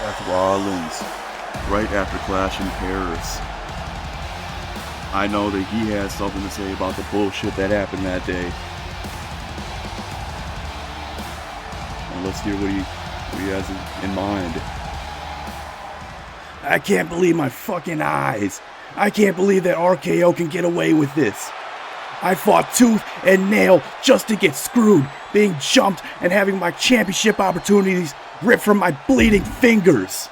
Seth Rollins, right after Clash in Paris. I know that he has something to say about the bullshit that happened that day. And let's hear what he has in mind. I can't believe my fucking eyes. I can't believe that RKO can get away with this. I fought tooth and nail just to get screwed, being jumped and having my championship opportunities ripped from my bleeding fingers.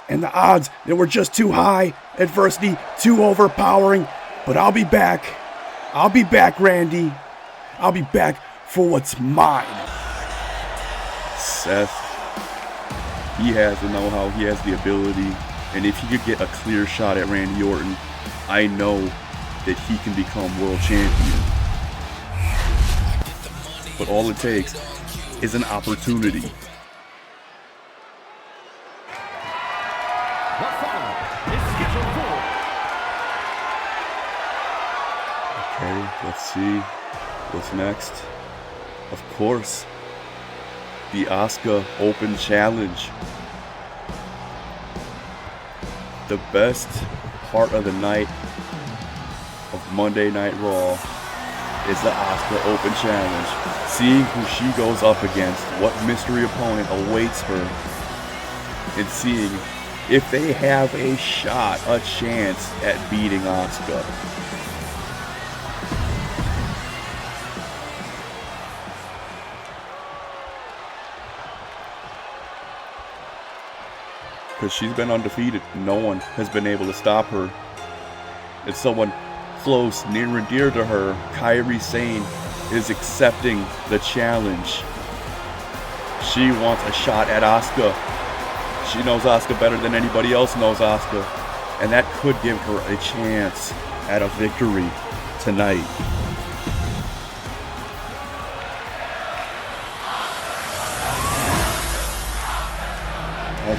And the odds, they were just too high, adversity too overpowering, but I'll be back. I'll be back, Randy. I'll be back for what's mine. Seth, he has the know-how, he has the ability, and if he could get a clear shot at Randy Orton, I know that he can become world champion. But all it takes is an opportunity. Okay, let's see what's next. Of course, the Asuka Open Challenge. The best part of the night of Monday Night Raw is the Asuka Open Challenge. Seeing who she goes up against, what mystery opponent awaits her, and seeing if they have a shot, a chance at beating Asuka. Because she's been undefeated. No one has been able to stop her. It's someone close, near and dear to her, Kairi Sane, is accepting the challenge. She wants a shot at Asuka. She knows Asuka better than anybody else knows Asuka. And that could give her a chance at a victory tonight.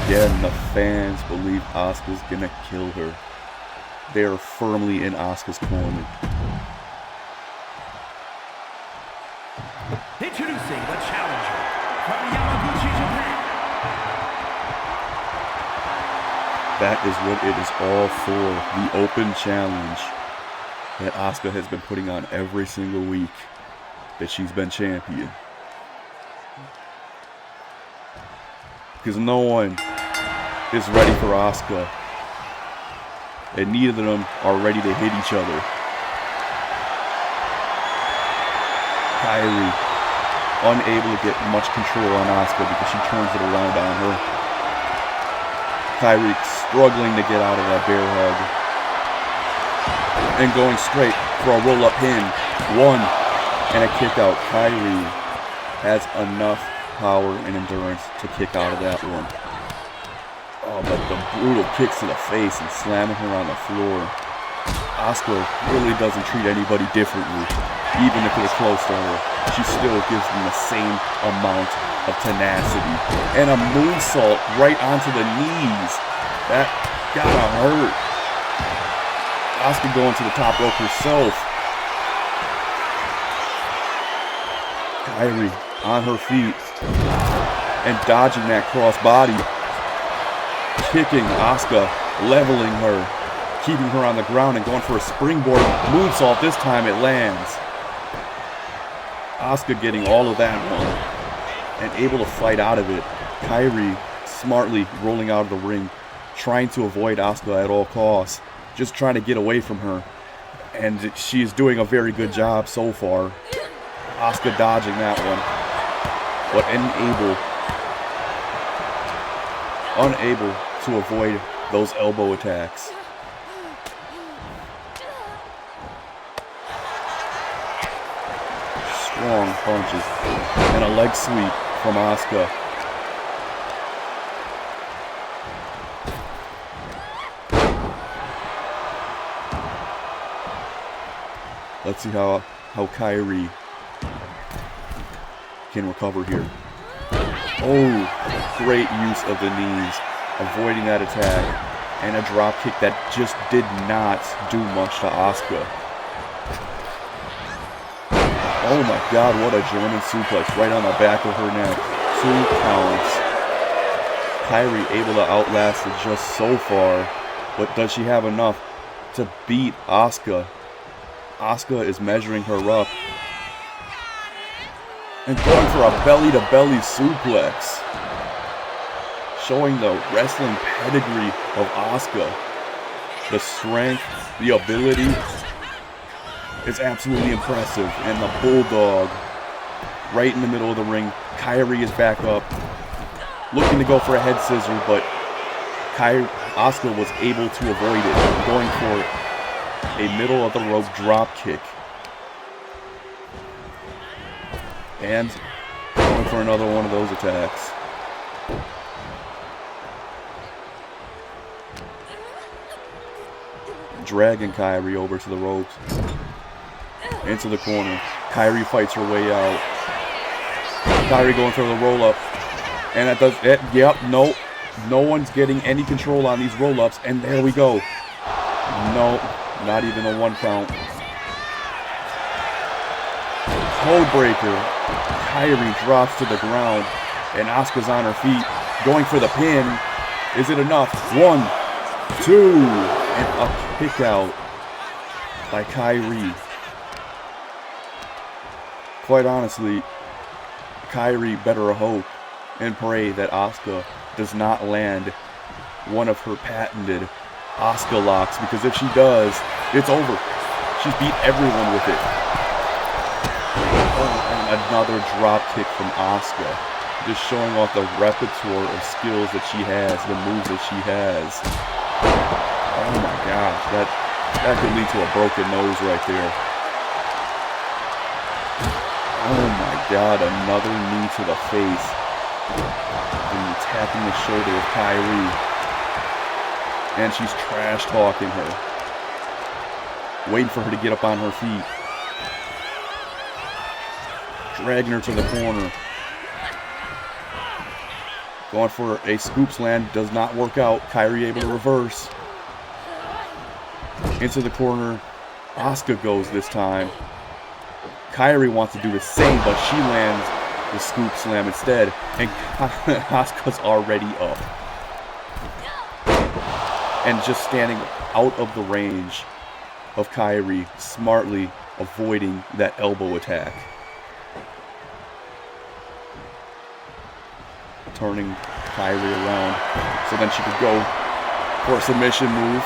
Again, the fans believe Asuka's gonna kill her. They are firmly in Asuka's corner. Introducing the challenger from Yamaguchi, Japan. That is what it is all for. The Open Challenge that Asuka has been putting on every single week that she's been champion. Because no one is ready for Asuka. And neither of them are ready to hit each other. Kairi, unable to get much control on Asuka because she turns it around on her. Kairi struggling to get out of that bear hug. And going straight for a roll-up pin. One, and a kick out. Kairi has enough power and endurance to kick out of that one. Oh, but the brutal kicks to the face and slamming her on the floor. Asuka really doesn't treat anybody differently. Even if it was close to her, she still gives them the same amount of tenacity. And a moonsault right onto the knees. That gotta hurt. Asuka going to the top rope herself. Kairi on her feet and dodging that cross body. Kicking Asuka, leveling her, keeping her on the ground and going for a springboard moonsault. This time it lands. Asuka getting all of that one and able to fight out of it. Kairi smartly rolling out of the ring, trying to avoid Asuka at all costs, just trying to get away from her. And she is doing a very good job so far. Asuka dodging that one, but unable to avoid those elbow attacks. Strong punches and a leg sweep from Asuka. Let's see how Kairi can recover here. Oh, great use of the knees, avoiding that attack, and a drop kick that just did not do much to Asuka. Oh my God, what a German suplex right on the back of her neck. 2 counts. Kairi able to outlast it just so far, but does she have enough to beat Asuka? Asuka is measuring her up and going for a belly-to-belly suplex, showing the wrestling pedigree of Asuka. The strength, the ability is absolutely impressive. And the bulldog right in the middle of the ring. Kairi is back up, looking to go for a head scissor, but Asuka was able to avoid it, going for a middle of the rope drop kick. And going for another one of those attacks. Dragging Kairi over to the ropes. Into the corner. Kairi fights her way out. Kairi going for the roll-up. And that does it. Yep, no. No one's getting any control on these roll-ups. And there we go. No, not even a 1 count. Codebreaker. Kairi drops to the ground. And Asuka's on her feet. Going for the pin. Is it enough? 1, 2. And a kick out by Kairi. Quite honestly, Kairi better hope and pray that Asuka does not land one of her patented Asuka locks, because if she does, it's over. She's beat everyone with it. Oh, and another drop kick from Asuka, just showing off the repertoire of skills that she has, the moves that she has. Oh my gosh, that could lead to a broken nose right there. Oh my god, another knee to the face. And tapping the shoulder of Kairi. And she's trash talking her. Waiting for her to get up on her feet. Dragging her to the corner. Going for a scoop slam, does not work out. Kairi able to reverse. Into the corner. Asuka goes this time. Kairi wants to do the same, but she lands the scoop slam instead. And Asuka's already up. And just standing out of the range of Kairi, smartly avoiding that elbow attack. Turning Kairi around so then she could go for a submission move.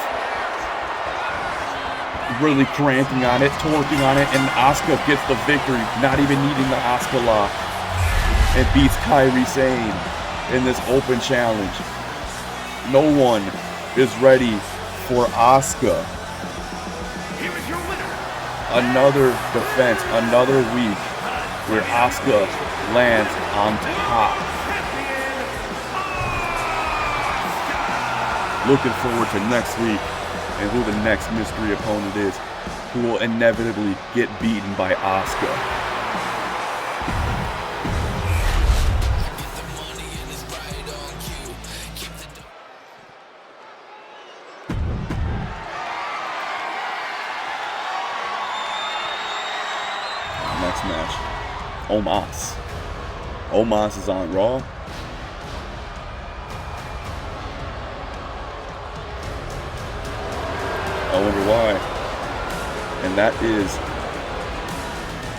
Really cranking on it, torquing on it, and Asuka gets the victory, not even needing the Asuka lock. And beats Kairi Sane in this open challenge. No one is ready for Asuka. Here is your winner. Another defense, another week where Asuka lands on top. Looking forward to next week and who the next mystery opponent is, who will inevitably get beaten by Asuka. Next match, Omos. Omos is on Raw. I wonder why. And that is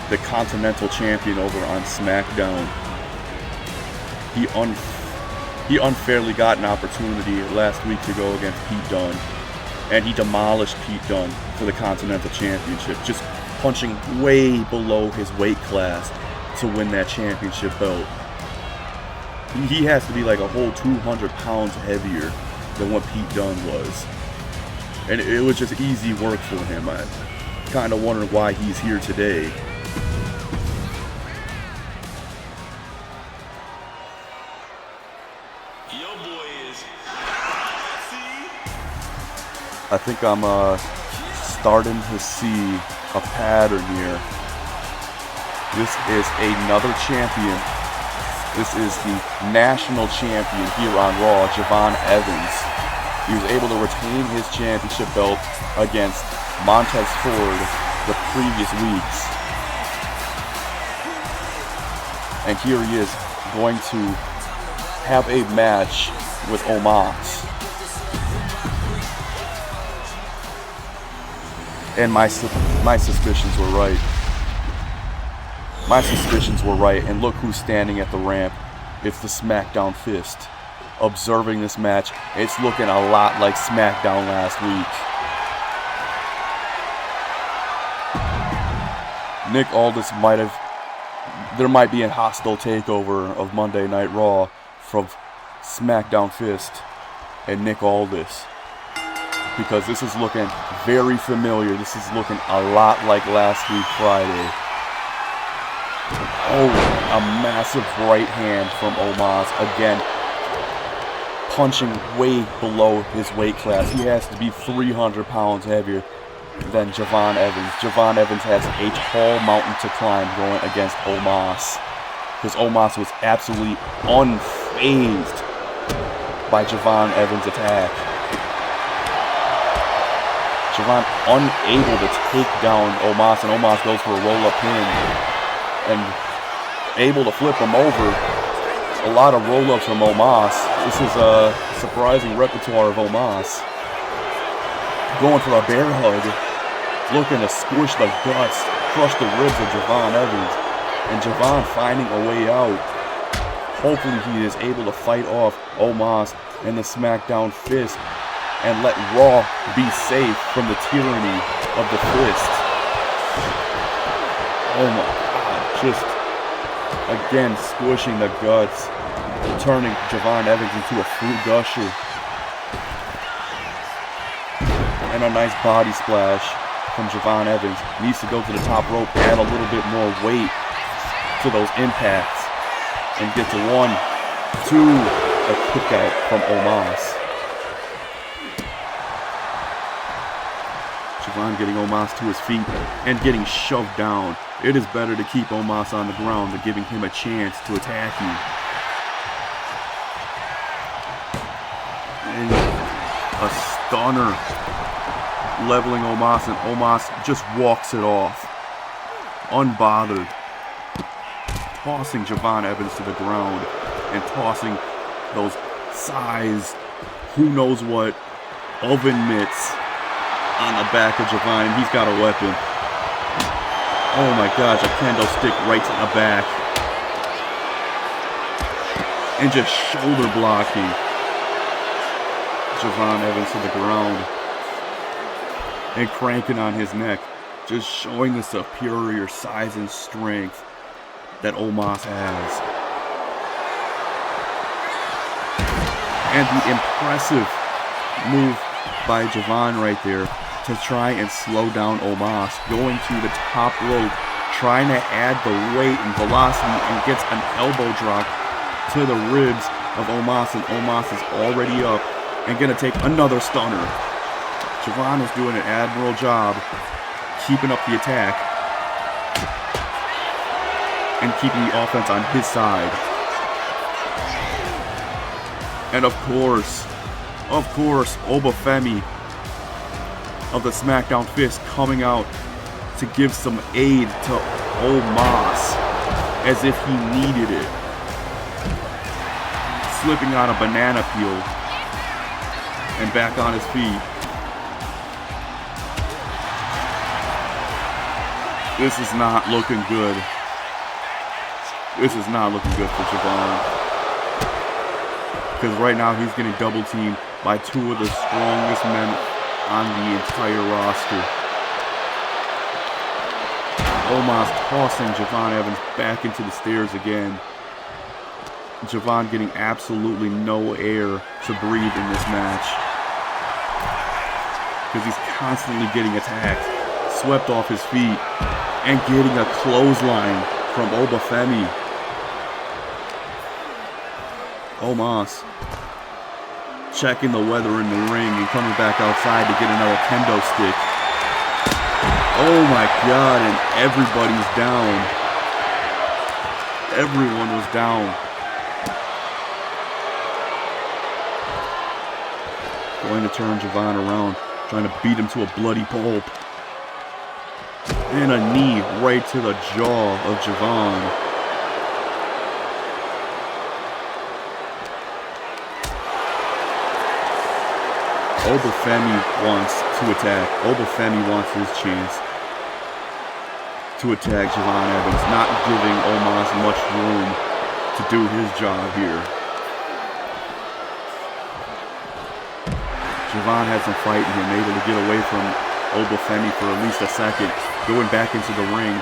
the Continental Champion over on SmackDown. He unfairly got an opportunity last week to go against Pete Dunne, and he demolished Pete Dunne for the Continental Championship, just punching way below his weight class to win that championship belt. He has to be like a whole 200 pounds heavier than what Pete Dunne was. And it was just easy work for him. I kind of wondered why he's here today. I think I'm starting to see a pattern here. This is another champion. This is the national champion here on Raw, Javon Evans. He was able to retain his championship belt against Montez Ford the previous weeks. And here he is going to have a match with Omos. And my suspicions were right. My suspicions were right, and look who's standing at the ramp. It's the SmackDown Fist. Observing this match, it's looking a lot like SmackDown last week. Nick Aldis there might be a hostile takeover of Monday Night Raw from SmackDown Fist and Nick Aldis. Because this is looking very familiar. This is looking a lot like last week Friday. Oh, a massive right hand from Omos. Again, punching way below his weight class. He has to be 300 pounds heavier than Javon Evans. Javon Evans has a tall mountain to climb going against Omos. Because Omos was absolutely unfazed by Javon Evans' attack. Javon unable to take down Omos, and Omos goes for a roll-up pin. And able to flip him over. A lot of roll-ups from Omos. This is a surprising repertoire of Omos. Going for a bear hug. Looking to squish the guts, crush the ribs of Javon Evans. And Javon finding a way out. Hopefully he is able to fight off Omos and the SmackDown Fist and let Raw be safe from the tyranny of the Fist. Oh my God, just again squishing the guts, turning Javon Evans into a fruit gusher. And a nice body splash from Javon Evans. Needs to go to the top rope, add a little bit more weight to those impacts, and get to 1, 2, a kick out from Omos. Javon getting Omos to his feet and getting shoved down. It is better to keep Omos on the ground than giving him a chance to attack you. And a stunner leveling Omos, and Omos just walks it off. Unbothered. Tossing Javon Evans to the ground and tossing those size, who knows what, oven mitts on the back of Javon, and he's got a weapon. Oh my gosh, a kendo stick right to the back. And just shoulder blocking Javon Evans to the ground. And cranking on his neck. Just showing the superior size and strength that Omos has. And the impressive move by Javon right there to try and slow down Omos, going to the top rope, trying to add the weight and velocity, and gets an elbow drop to the ribs of Omos, and Omos is already up and gonna take another stunner. Javon is doing an admirable job keeping up the attack and keeping the offense on his side. And of course, Obafemi of the SmackDown Fist coming out to give some aid to Omos as if he needed it. Slipping on a banana peel and back on his feet. This is not looking good. This is not looking good for Javon. Because right now he's getting double teamed by two of the strongest men on the entire roster. Omos tossing Javon Evans back into the stairs again. Javon getting absolutely no air to breathe in this match. Because he's constantly getting attacked, swept off his feet, and getting a clothesline from Obafemi. Omos checking the weather in the ring and coming back outside to get another kendo stick. Oh my God, and everybody's down. Everyone was down. Going to turn Javon around, trying to beat him to a bloody pulp. And a knee right to the jaw of Javon. Obafemi wants to attack. Obafemi wants his chance to attack Javon Evans, not giving Omos much room to do his job here. Javon had some fight in him, able to get away from Obafemi for at least a second, going back into the ring,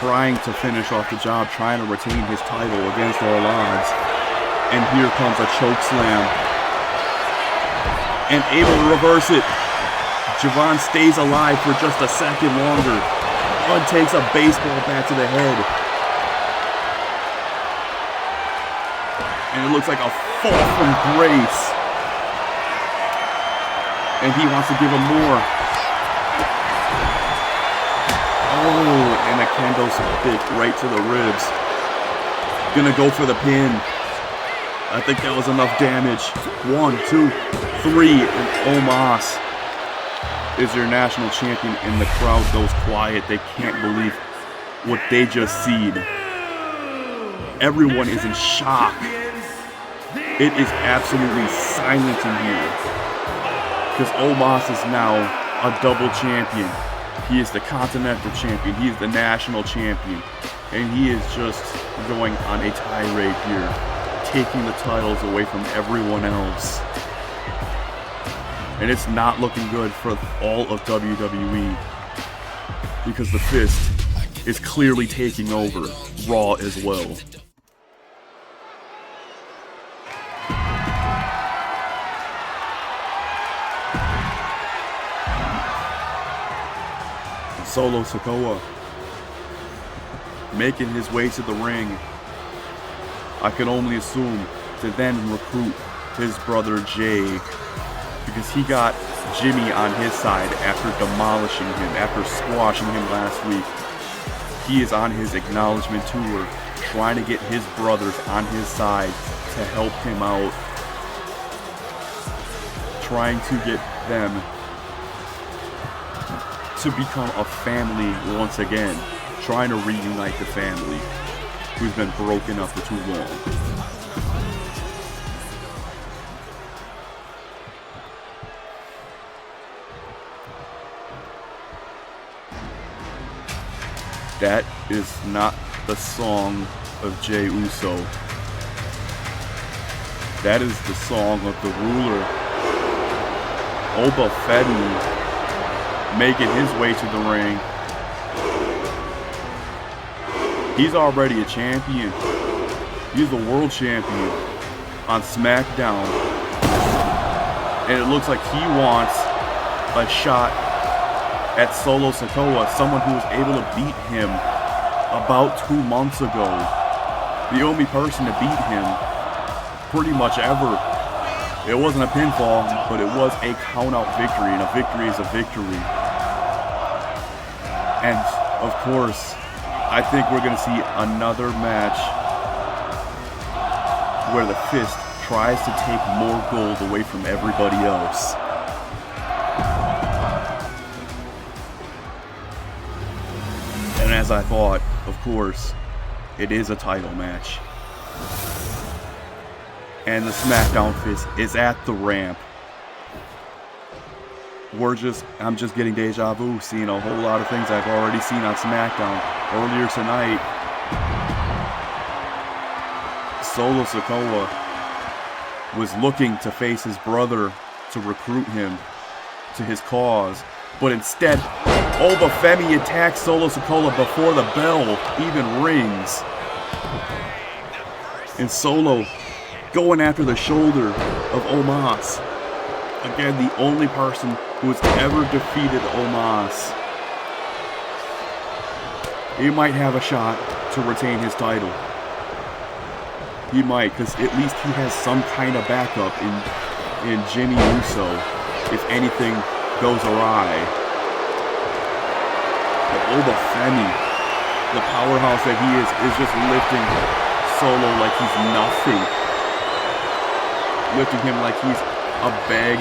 trying to finish off the job, trying to retain his title against all odds. And here comes a choke slam. And able to reverse it. Javon stays alive for just a second longer. Bud takes a baseball bat to the head. And it looks like a fall from grace. And he wants to give him more. Oh, and a kendo stick right to the ribs. Gonna go for the pin. I think that was enough damage. 1, 2, 3, and Omos is your national champion, and the crowd goes quiet. They can't believe what they just seen. Everyone is in shock. It is absolutely silent in here. Because Omos is now a double champion. He is the Continental Champion. He is the National Champion. And he is just going on a tirade here, taking the titles away from everyone else. And it's not looking good for all of WWE, because the Fist is clearly taking over Raw as well. Solo Sikoa making his way to the ring. I can only assume to then recruit his brother Jay, because he got Jimmy on his side after demolishing him, after squashing him last week. He is on his acknowledgement tour, trying to get his brothers on his side to help him out, trying to get them to become a family once again, trying to reunite the family who's been broken up for too long. That is not the song of Jey Uso. That is the song of the ruler. Obafemi making his way to the ring. He's already a champion. He's the world champion on SmackDown. And it looks like he wants a shot at Solo Sikoa, someone who was able to beat him about 2 months ago. The only person to beat him pretty much ever. It wasn't a pinfall, but it was a count-out victory, and a victory is a victory. And, of course, I think we're going to see another match where the Fist tries to take more gold away from everybody else. And as I thought, of course, it is a title match. And the SmackDown Fist is at the ramp. I'm just getting deja vu, seeing a whole lot of things I've already seen on SmackDown. Earlier tonight, Solo Sikoa was looking to face his brother to recruit him to his cause, but instead, Obafemi attacks Solo Sikoa before the bell even rings. And Solo going after the shoulder of Omos. Again, the only person who has ever defeated Omos. He might have a shot to retain his title. He might, because at least he has some kind of backup in Jimmy Uso if anything goes awry. But Obafemi, the powerhouse that he is just lifting Solo like he's nothing. Lifting him like he's a bag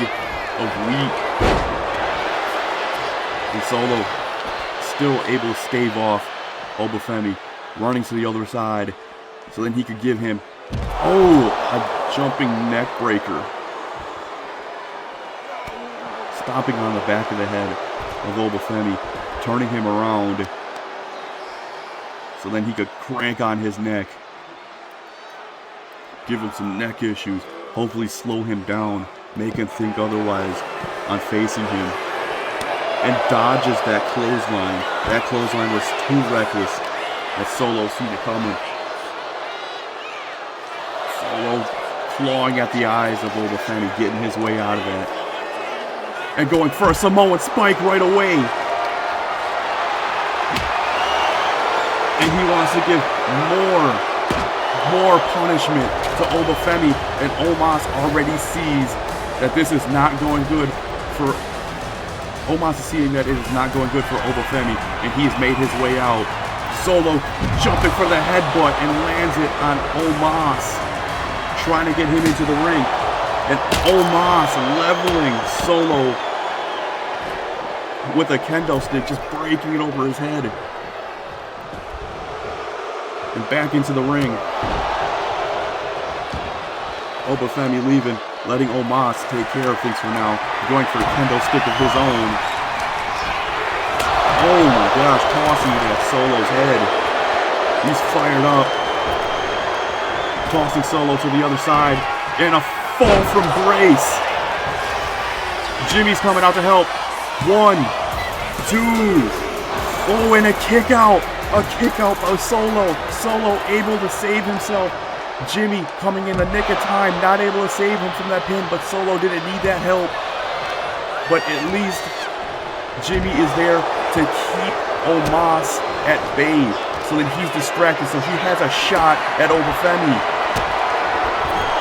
of wheat. And Solo still able to stave off Obafemi, running to the other side so then he could give him, a jumping neck breaker. stomping on the back of the head of Obafemi, turning him around so then he could crank on his neck, give him some neck issues, hopefully slow him down, make him think otherwise on facing him, and dodges that clothesline. That clothesline was too reckless as Solo seen it coming. Solo clawing at the eyes of Obafemi, getting his way out of that. And going for a Samoan spike right away. And he wants to give more punishment to Obafemi. And Omos already sees that this is not going good for... Omos is seeing that it is not going good for Obafemi. And he has made his way out. Solo jumping for the headbutt and lands it on Omos, trying to get him into the ring. And Omos leveling Solo with a kendo stick, just breaking it over his head. And back into the ring. Obafemi leaving, letting Omos take care of things for now. Going for a kendo stick of his own. Oh my gosh, tossing it at Solo's head. He's fired up. Tossing Solo to the other side. And a fall from grace. Jimmy's coming out to help. 1, 2. Oh, and a kick out. A kick out by Solo. Solo able to save himself. Jimmy coming in the nick of time, not able to save him from that pin, but Solo didn't need that help. But at least Jimmy is there to keep Omos at bay so that he's distracted, so he has a shot at Obafemi.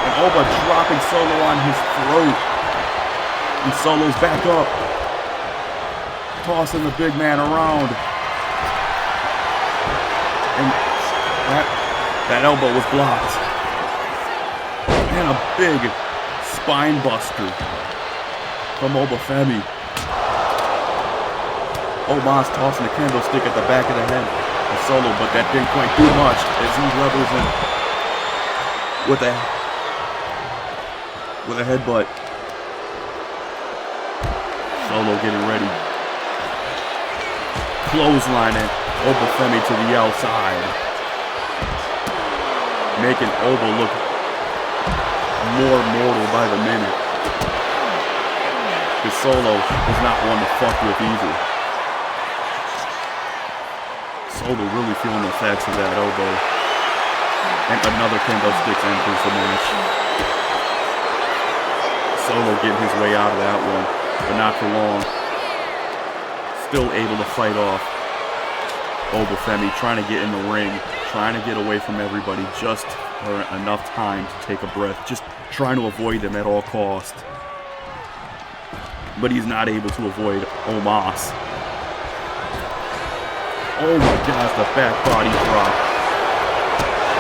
And Oba dropping Solo on his throat. And Solo's back up, tossing the big man around. And that elbow was blocked. And a big spine buster from Obafemi. Omos tossing the kendo stick at the back of the head of Solo, but that didn't quite do much as he levels him with a headbutt. Solo getting ready. Clotheslining Obafemi to the outside, making Oba look more mortal by the minute. Because Solo is not one to fuck with either. Solo really feeling the effects of that elbow. And another kendo stick enters the match. Solo getting his way out of that one, but not for long. Still able to fight off Obafemi, trying to get in the ring, trying to get away from everybody just for enough time to take a breath, just trying to avoid them at all costs. But he's not able to avoid Omos. Oh my gosh, the back body drop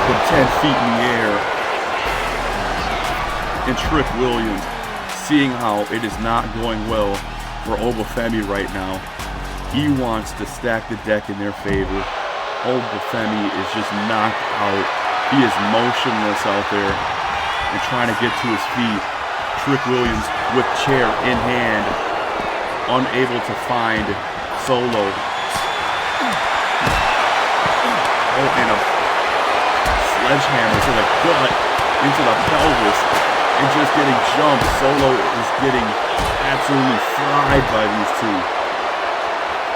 from 10 feet in the air. And Trick Williams, seeing how it is not going well for Obafemi right now, he wants to stack the deck in their favor. Obafemi is just knocked out. He is motionless out there and trying to get to his feet. Trick Williams with chair in hand, unable to find Solo. Oh, and a sledgehammer to the gut, into the pelvis, and just getting jumped. Solo is getting absolutely fried by these two.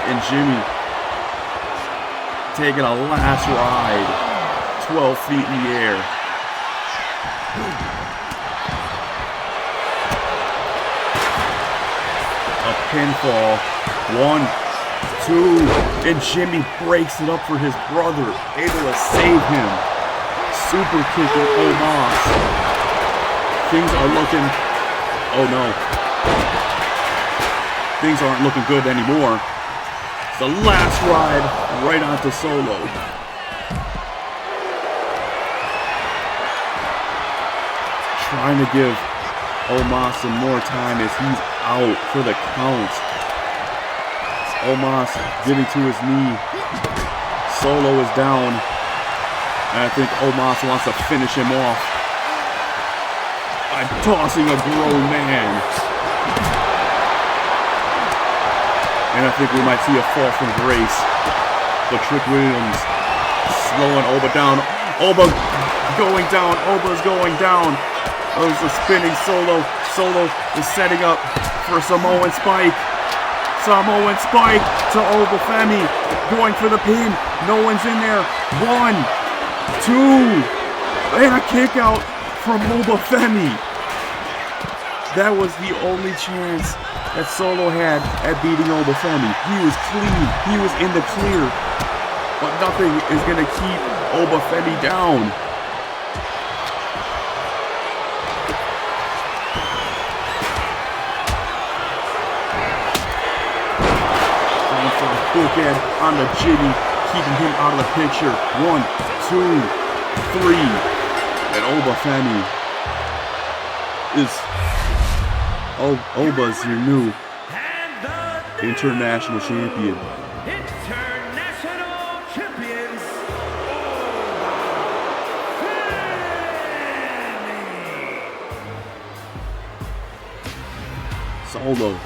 And Jimmy taking a last ride, 12 feet in the air. A pinfall, 1, 2, and Jimmy breaks it up for his brother, able to save him. Super kicking Omos. Things are looking, oh no. Things aren't looking good anymore. The last ride right onto Solo. Trying to give Omos some more time as he's out for the count. Omos getting to his knee. Solo is down. And I think Omos wants to finish him off by tossing a grown man. And I think we might see a fall from grace. But Trick Williams slowing Oba down. Oba going down. Oba's going down. Oh, it's a spinning Solo. Solo is setting up for Samoan Spike. Samoan Spike to Obafemi. Going for the pin. No one's in there. 1, 2. And a kick out from Obafemi. That was the only chance that Solo had at beating Obafemi. He was clean. He was in the clear. But nothing is going to keep Obafemi down. Going for the bookend on the Jimmy, keeping him out of the picture. 1, 2, 3. And Obafemi is... Oh, Oba's your new international champion. International champions. Solo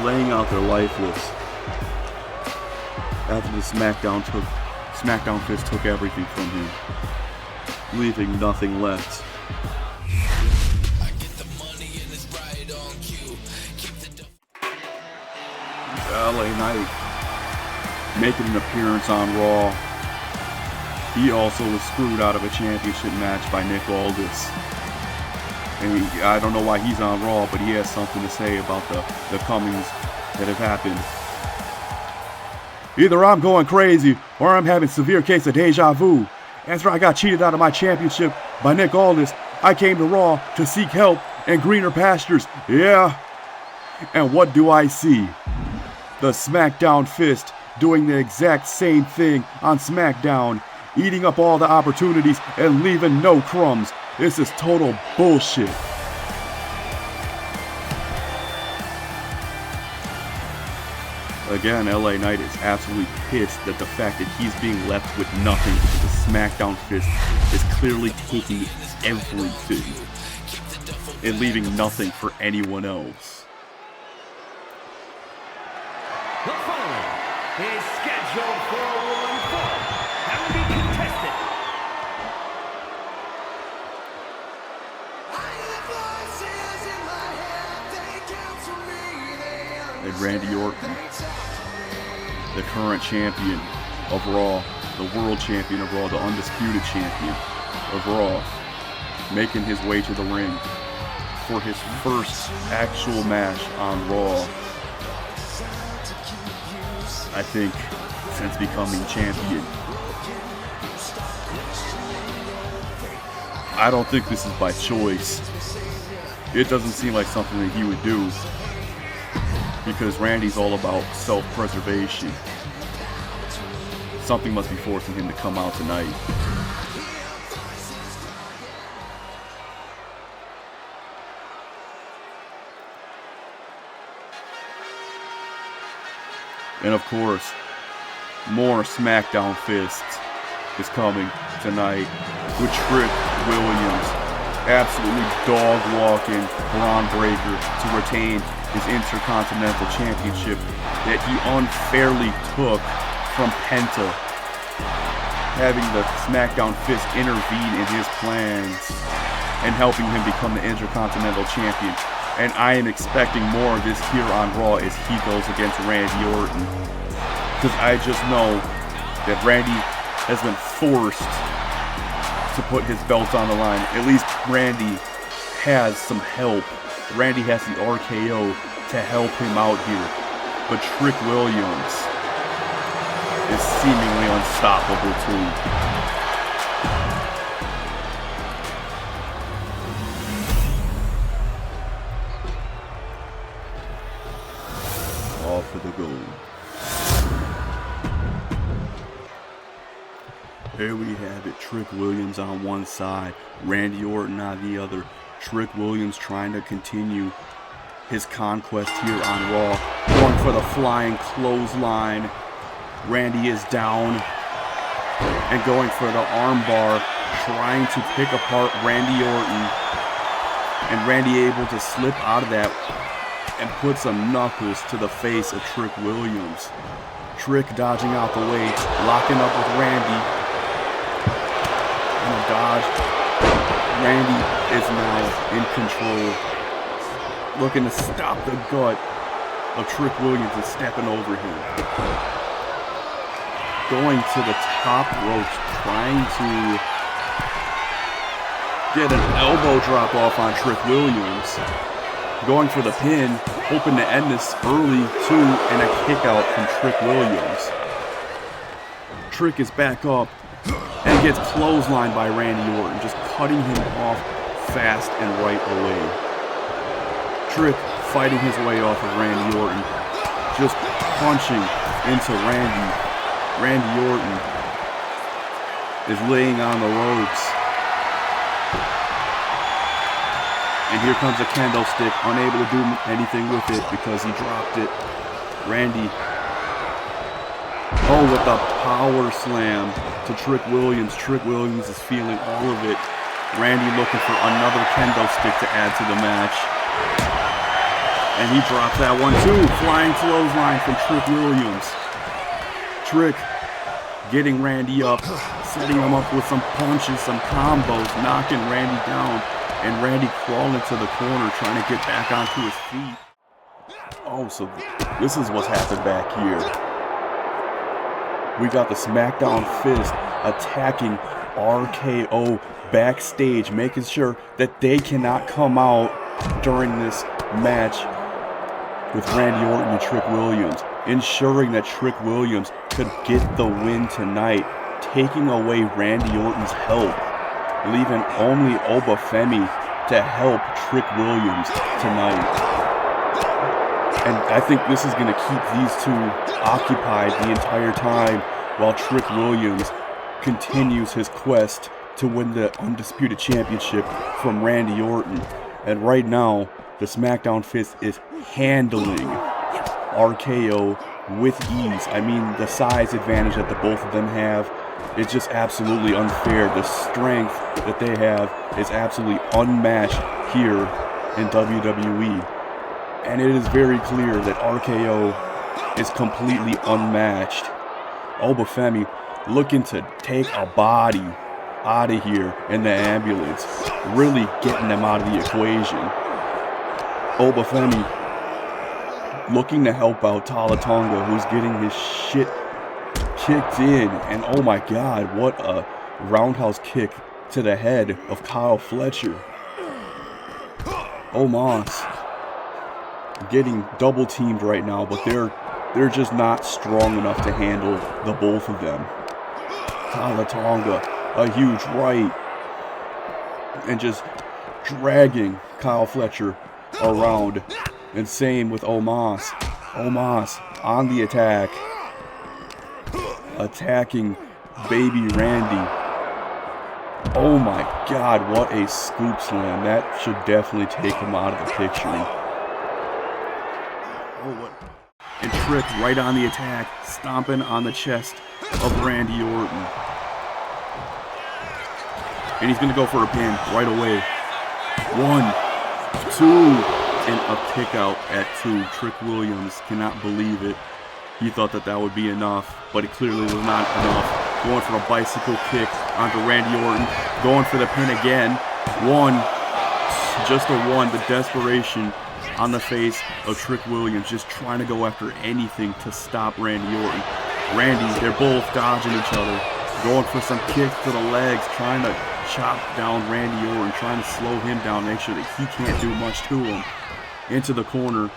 laying out their lifeless after the SmackDown Fist took everything from him, leaving nothing left. LA Knight making an appearance on Raw. He also was screwed out of a championship match by Nick Aldis. And I don't know why he's on Raw, but he has something to say about the comings that have happened. Either I'm going crazy or I'm having severe case of deja vu. After I got cheated out of my championship by Nick Aldis, I came to Raw to seek help and greener pastures. Yeah. And what do I see? The SmackDown Fist doing the exact same thing on SmackDown, eating up all the opportunities and leaving no crumbs. This is total bullshit. Again, LA Knight is absolutely pissed at the fact that he's being left with nothing because the SmackDown Fist is clearly taking everything and leaving nothing for anyone else. The following is scheduled for one fall and will be contested. And Randy Orton, the current champion of Raw, the world champion of Raw, the undisputed champion of Raw, making his way to the ring for his first actual match on Raw, I think, since becoming champion. I don't think this is by choice. It doesn't seem like something that he would do, because Randy's all about self-preservation. Something must be forcing him to come out tonight. And of course, more SmackDown Fists is coming tonight with Trick Williams absolutely dog-walking Braun Breaker to retain his Intercontinental Championship that he unfairly took from Penta, having the SmackDown Fist intervene in his plans and helping him become the Intercontinental Champion. And I am expecting more of this here on Raw as he goes against Randy Orton, because I just know that Randy has been forced to put his belt on the line. At least Randy has some help. Randy has the RKO to help him out here. But Trick Williams is seemingly unstoppable too. All for the gold. Here we have it, Trick Williams on one side, Randy Orton on the other. Trick Williams trying to continue his conquest here on Raw, going for the flying clothesline. Randy is down and going for the armbar, trying to pick apart Randy Orton. And Randy able to slip out of that and puts some knuckles to the face of Trick Williams. Trick dodging out the way, locking up with Randy. And a dodge. Randy is now in control, looking to stop the gut of Trick Williams and stepping over him. Going to the top ropes, trying to get an elbow drop off on Trick Williams. Going for the pin, hoping to end this early too, and a kick out from Trick Williams. Trick is back up and gets clotheslined by Randy Orton, just cutting him off fast and right away. Trick fighting his way off of Randy Orton, just punching into Randy. Randy Orton is laying on the ropes. And here comes a kendo stick, unable to do anything with it because he dropped it. Randy, oh, with a power slam to Trick Williams. Trick Williams is feeling all of it. Randy looking for another kendo stick to add to the match. And he drops that one too. Flying clothesline from Trick Williams. Trick getting Randy up, setting him up with some punches, some combos, knocking Randy down. And Randy crawling to the corner, trying to get back onto his feet. Oh, so this is what's happened back here. We got the SmackDown Fist attacking RKO backstage, making sure that they cannot come out during this match with Randy Orton and Trick Williams, ensuring that Trick Williams could get the win tonight, taking away Randy Orton's help, leaving only Obafemi to help Trick Williams tonight. And I think this is going to keep these two occupied the entire time while Trick Williams continues his quest to win the Undisputed Championship from Randy Orton. And right now, the SmackDown Fist is handling RKO with ease. I mean, the size advantage that the both of them have, it's just absolutely unfair. The strength that they have is absolutely unmatched here in WWE. And it is very clear that RKO is completely unmatched. Obafemi looking to take a body out of here in the ambulance, really getting them out of the equation. Obafemi looking to help out Tala Tonga, who's getting his shit kicked in, and oh my god, what a roundhouse kick to the head of Kyle Fletcher. Omos getting double teamed right now, but they're just not strong enough to handle the both of them. Tala Tonga, a huge right, and just dragging Kyle Fletcher around, and same with Omos. Omos on the attack, attacking baby Randy. Oh my god, what a scoop slam. That should definitely take him out of the picture. And Trick right on the attack, stomping on the chest of Randy Orton. And he's going to go for a pin right away. 1, 2, and a kick out at 2. Trick Williams cannot believe it. He thought that would be enough, but it clearly was not enough. Going for a bicycle kick onto Randy Orton. Going for the pin again. 1, just a 1. The desperation on the face of Trick Williams, just trying to go after anything to stop Randy Orton. Randy, they're both dodging each other. Going for some kicks to the legs, trying to chop down Randy Orton, trying to slow him down, make sure that he can't do much to him. Into the corner.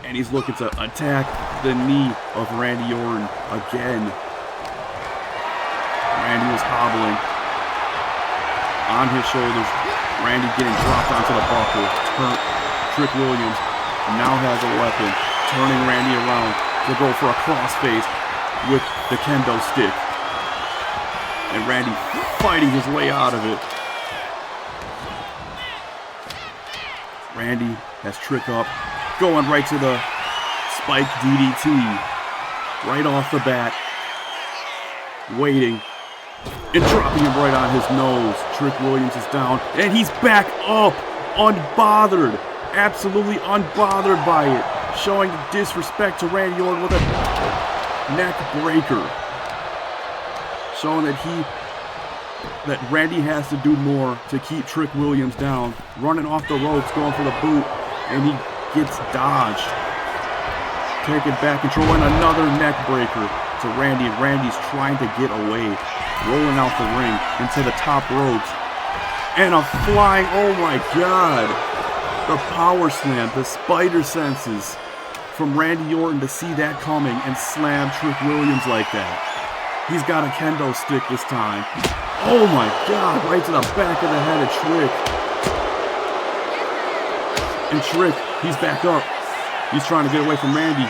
And he's looking to attack the knee of Randy Orton again. Randy was hobbling on his shoulders. Randy getting dropped onto the buckle. Trick Williams now has a weapon, turning Randy around to go for a crossface with the kendo stick. And Randy fighting his way out of it. Randy has Trick up, going right to the spike DDT. Right off the bat. Waiting. And dropping him right on his nose. Trick Williams is down. And he's back up. Unbothered. absolutely unbothered by it, showing disrespect to Randy Orton with a neck breaker, showing that Randy has to do more to keep Trick Williams down, running off the ropes, going for the boot, and he gets dodged. Taking back control and another neck breaker to Randy. Randy's trying to get away, rolling out the ring into the top ropes. And a flying, oh my God, the power slam, the spider senses from Randy Orton to see that coming and slam Trick Williams like that. He's got a kendo stick this time. Oh my God, right to the back of the head of Trick. And Trick, he's back up. He's trying to get away from Randy.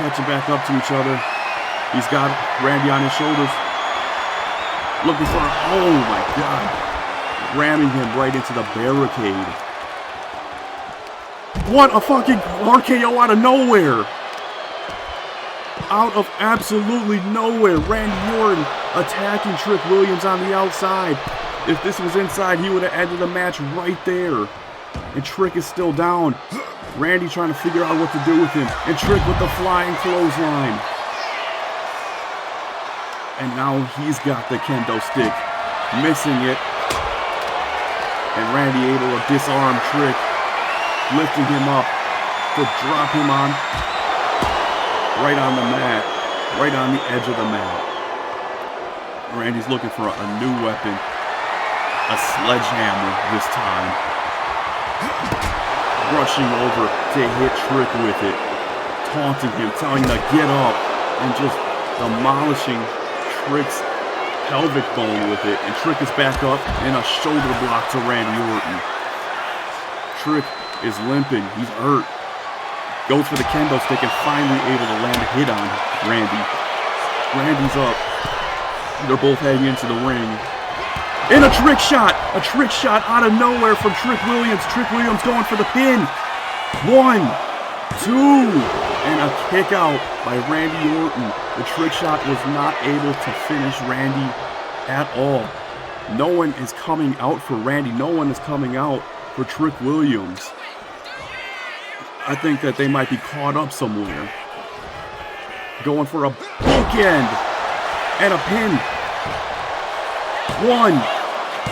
Catching back up to each other. He's got Randy on his shoulders. Looking for, oh my God. Ramming him right into the barricade. What a fucking RKO out of nowhere. Out of absolutely nowhere. Randy Orton attacking Trick Williams on the outside. If this was inside, he would have ended the match right there. And Trick is still down. Randy trying to figure out what to do with him. And Trick with the flying clothesline. And now he's got the kendo stick. Missing it. And Randy able to disarm Trick. Lifting him up to drop him on. Right on the mat. Right on the edge of the mat. Randy's looking for a new weapon. A sledgehammer this time. Rushing over to hit Trick with it. Taunting him, telling him to get up. And just demolishing Trick's pelvic bone with it. And Trick is back up in a shoulder block to Randy Orton. Trick is limping. He's hurt. Goes for the kendo stick and finally able to land a hit on Randy. Randy's up. They're both heading into the ring. And a trick shot out of nowhere from Trick Williams. Trick Williams going for the pin. 1, 2, and a kick out by Randy Orton. The trick shot was not able to finish Randy at all. No one is coming out for Randy. No one is coming out for Trick Williams. I think that they might be caught up somewhere. Going for a bookend and a pin. 1,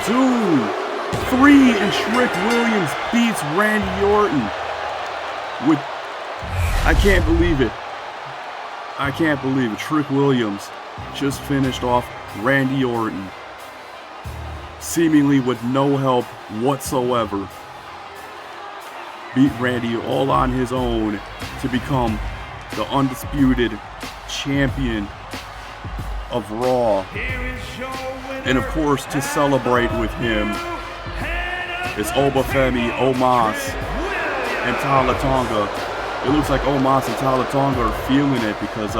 2, 3, and Trick Williams beats Randy Orton. I can't believe it. I can't believe it. Trick Williams just finished off Randy Orton, seemingly with no help whatsoever. Beat Randy all on his own to become the undisputed champion of Raw. And of course, to celebrate with him is Obafemi, Omos, and Tala Tonga. It looks like Omos and Tala Tonga are feeling it because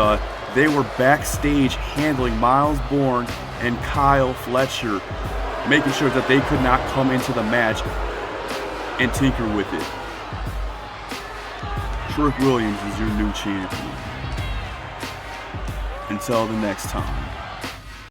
they were backstage handling Miles Bourne and Kyle Fletcher, making sure that they could not come into the match and tinker with it. Trick Williams is your new champion. Until the next time.